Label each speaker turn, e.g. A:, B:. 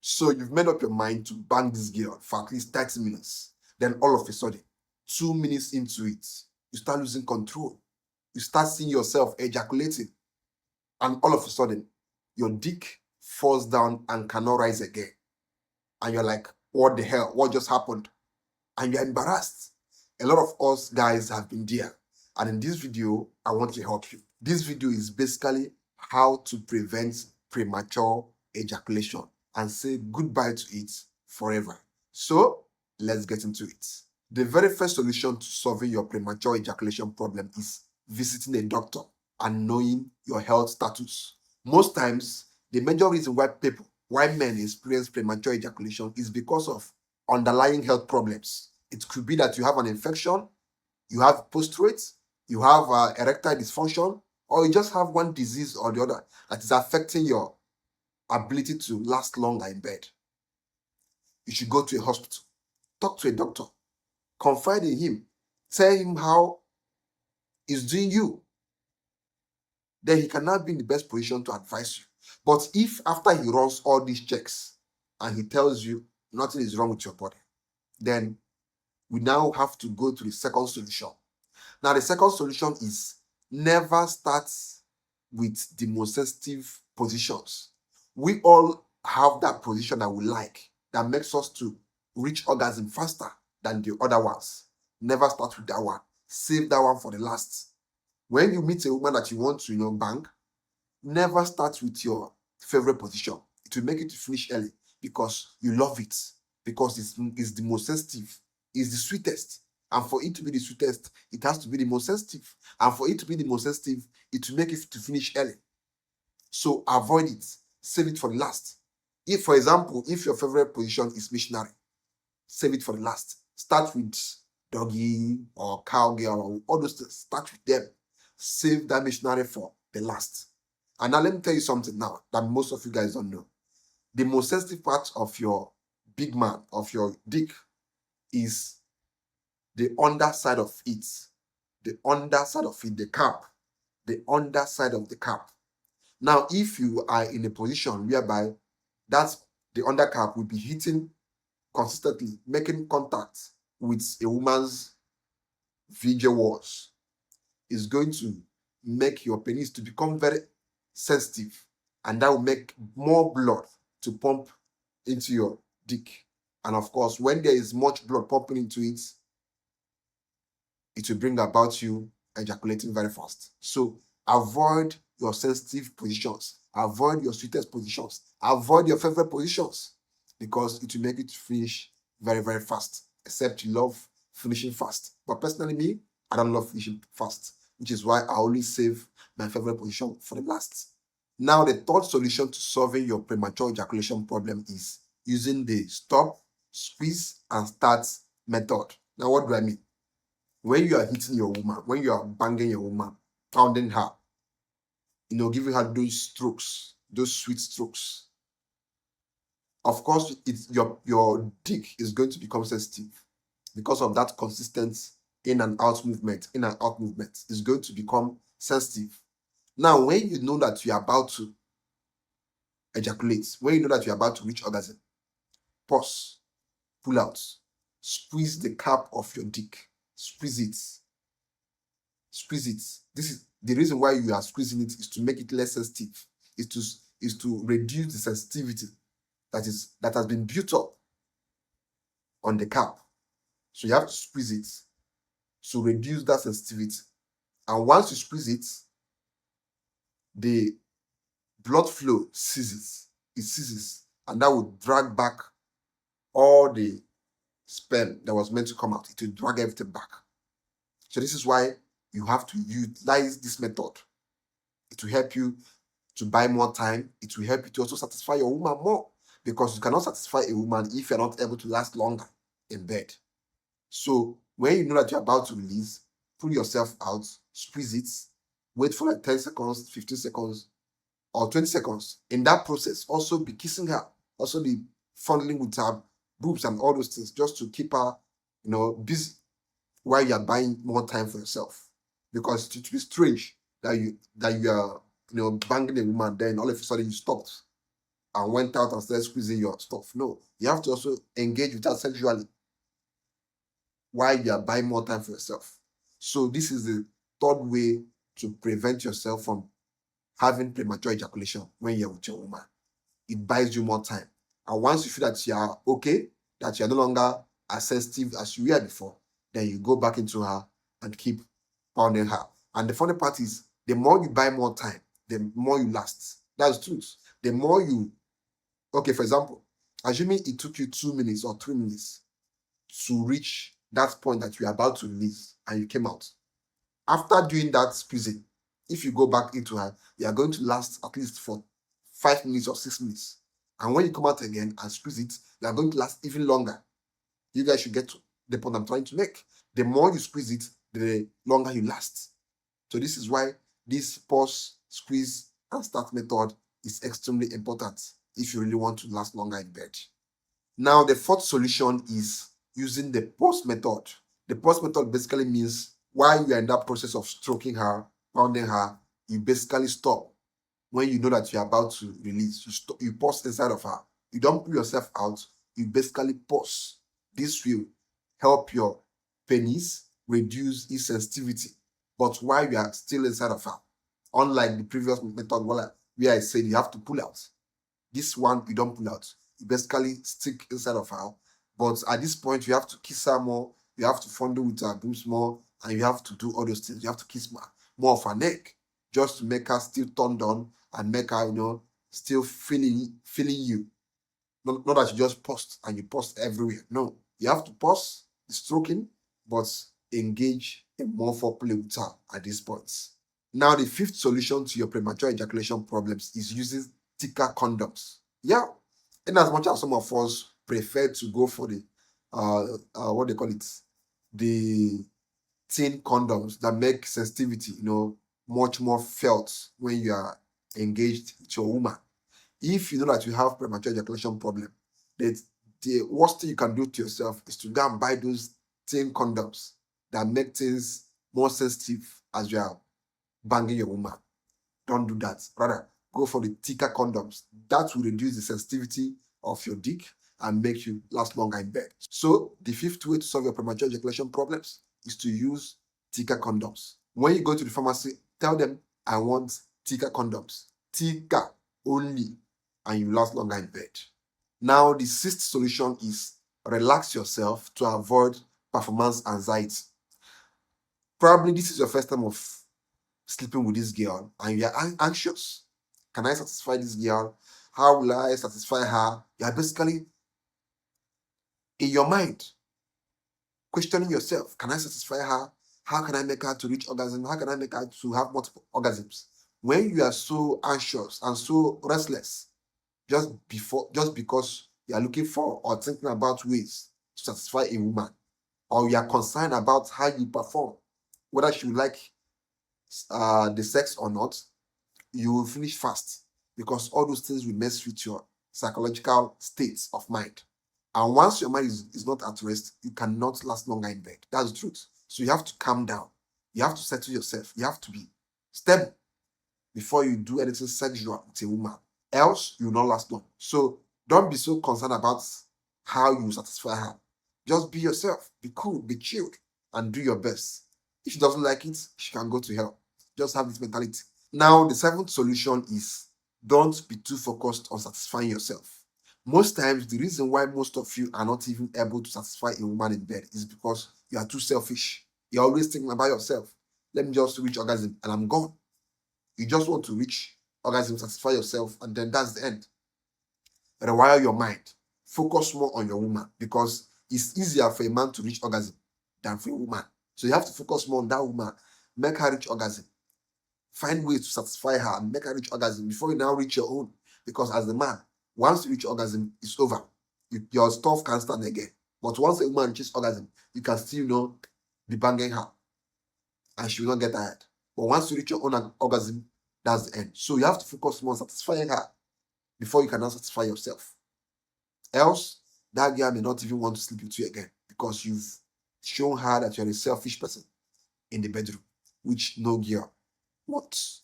A: So you've made up your mind to bang this girl for at least 30 minutes. Then all of a sudden, 2 minutes into it, you start losing control. You start seeing yourself ejaculating. And all of a sudden, your dick falls down and cannot rise again. And you're like, what the hell? What just happened? And you're embarrassed. A lot of us guys have been there. And in this video, I want to help you. This video is basically how to prevent premature ejaculation and say goodbye to it forever. So let's get into it. The very first solution to solving your premature ejaculation problem is visiting a doctor and knowing your health status. Most times, the major reason why men experience premature ejaculation is because of underlying health problems. It could be that you have an infection, you have prostate, you have erectile dysfunction, or you just have one disease or the other that is affecting your ability to last longer in bed. You should go to a hospital, talk to a doctor, confide in him, tell him how he's doing you. Then he cannot be in the best position to advise you. But if after he runs all these checks and he tells you nothing is wrong with your body, then we now have to go to the second solution. Now, the second solution is never start with the most sensitive positions. We all have that position that we like, that makes us to reach orgasm faster than the other ones. Never start with that one. Save that one for the last. When you meet a woman that you want to, bang, never start with your favorite position. It will make you to finish early because you love it, because it's the most sensitive, it's the sweetest. And for it to be the sweetest, it has to be the most sensitive. And for it to be the most sensitive, it will make it to finish early. So avoid it. Save it for the last. If, for example, if your favorite position is missionary, save it for the last. Start with doggy or cowgirl or all those things. Start with them. Save that missionary for the last. And now let me tell you something now that most of you guys don't know. The most sensitive part of your big man, of your dick, is the underside of it. The underside of it, the cap. The underside of the cap. Now, if you are in a position whereby the undercap will be hitting consistently, making contact with a woman's VJ walls, is going to make your penis to become very sensitive, and that will make more blood to pump into your dick. And of course, when there is much blood pumping into it, it will bring about you ejaculating very fast. So avoid your sensitive positions, avoid your sweetest positions, avoid your favorite positions, because it will make it finish very, very fast, except you love finishing fast. But personally, me, I don't love finishing fast, which is why I always save my favorite position for the last. Now, the third solution to solving your premature ejaculation problem is using the stop, squeeze, and start method. Now, what do I mean? When you are hitting your woman, when you are banging your woman, pounding her, giving her those strokes, those sweet strokes, of course, your dick is going to become sensitive because of that consistent in and out movement. Is going to become sensitive. Now, when you know that you are about to ejaculate, when you know that you are about to reach orgasm, pause, pull out, squeeze the cap of your dick, squeeze it. Squeeze it. This is the reason why you are squeezing it, is to make it less sensitive, is to reduce the sensitivity that has been built up on the cap. So you have to squeeze it to reduce that sensitivity. And once you squeeze it, the blood flow ceases. It ceases, and that will drag back all the sperm that was meant to come out. It will drag everything back. So this is why you have to utilize this method. It will help you to buy more time. It will help you to also satisfy your woman more, because you cannot satisfy a woman if you're not able to last longer in bed. So when you know that you're about to release, pull yourself out, squeeze it, wait for like 10 seconds, 15 seconds, or 20 seconds. In that process, also be kissing her, also be fondling with her boobs and all those things, just to keep her, busy while you are buying more time for yourself. Because it will be strange that you are, banging a woman, then all of a sudden you stopped. and went out and started squeezing your stuff. No, you have to also engage with her sexually while you are buying more time for yourself. So this is the third way to prevent yourself from having premature ejaculation when you're with your woman. It buys you more time. And once you feel that you are okay, that you are no longer as sensitive as you were before, then you go back into her and keep pounding her. And the funny part is, the more you buy more time, the more you last. That's the truth. The more you, okay, for example, assuming it took you 2 minutes or 3 minutes to reach that point that you are about to release and you came out. After doing that squeezing, if you go back into her, you are going to last at least for 5 minutes or 6 minutes. And when you come out again and squeeze it, you are going to last even longer. You guys should get to the point I'm trying to make. The more you squeeze it, the longer you last. So this is why this pause, squeeze, and start method is extremely important if you really want to last longer in bed. Now, the fourth solution is using the pause method. The pause method basically means while you are in that process of stroking her, pounding her, you basically stop. When you know that you're about to release, you pause inside of her. You don't pull yourself out, you basically pause. This will help your penis reduce its sensitivity, but while you are still inside of her. Unlike the previous method where I said you have to pull out. This one, you don't pull out. You basically stick inside of her. But at this point, you have to kiss her more. You have to fondle with her boobs more. And you have to do all those things. You have to kiss more of her neck just to make her still turned on and make her, still feeling you. Not that you just post and you post everywhere. No, you have to pause the stroking, but engage in more foreplay with her at this point. Now, the fifth solution to your premature ejaculation problems is using thicker condoms. Yeah, in as much as some of us prefer to go for the what they call it, the thin condoms that make sensitivity, much more felt when you are engaged with your woman. If you know that you have premature ejaculation problem, the worst thing you can do to yourself is to go and buy those thin condoms that make things more sensitive as you are banging your woman. Don't do that. Rather, go for the thicker condoms. That will reduce the sensitivity of your dick and make you last longer in bed. So, the fifth way to solve your premature ejaculation problems is to use thicker condoms. When you go to the pharmacy, tell them, I want thicker condoms. Thicker only, and you last longer in bed. Now, the sixth solution is relax yourself to avoid performance anxiety. Probably this is your first time of sleeping with this girl and you are anxious. Can I satisfy this girl? How will I satisfy her? You are basically in your mind questioning yourself. Can I satisfy her? How can I make her to reach orgasm? How can I make her to have multiple orgasms? When you are so anxious and so restless, just because you are looking for or thinking about ways to satisfy a woman, or you are concerned about how you perform, whether she would like the sex or not, you will finish fast because all those things will mess with your psychological states of mind. And once your mind is not at rest, you cannot last longer in bed. That's the truth. So you have to calm down. You have to settle yourself. You have to be stable before you do anything sexual with a woman. Else, you will not last long. So don't be so concerned about how you satisfy her. Just be yourself. Be cool. Be chilled. And do your best. If she doesn't like it, she can go to hell. Just have this mentality. Now, the seventh solution is don't be too focused on satisfying yourself. Most times, the reason why most of you are not even able to satisfy a woman in bed is because you are too selfish. You're always thinking about yourself. Let me just reach orgasm and I'm gone. You just want to reach orgasm, satisfy yourself, and then that's the end. Rewire your mind. Focus more on your woman because it's easier for a man to reach orgasm than for a woman. So you have to focus more on that woman. Make her reach orgasm. Find ways to satisfy her and make her reach orgasm before you now reach your own. Because as a man, once you reach orgasm, it's over. Your stuff can't stand again. But once a woman reaches orgasm, you can still, be banging her. And she will not get tired. But once you reach your own orgasm, that's the end. So you have to focus more on satisfying her before you can now satisfy yourself. Else, that girl may not even want to sleep with you again because you've shown her that you're a selfish person in the bedroom, which no girl wants.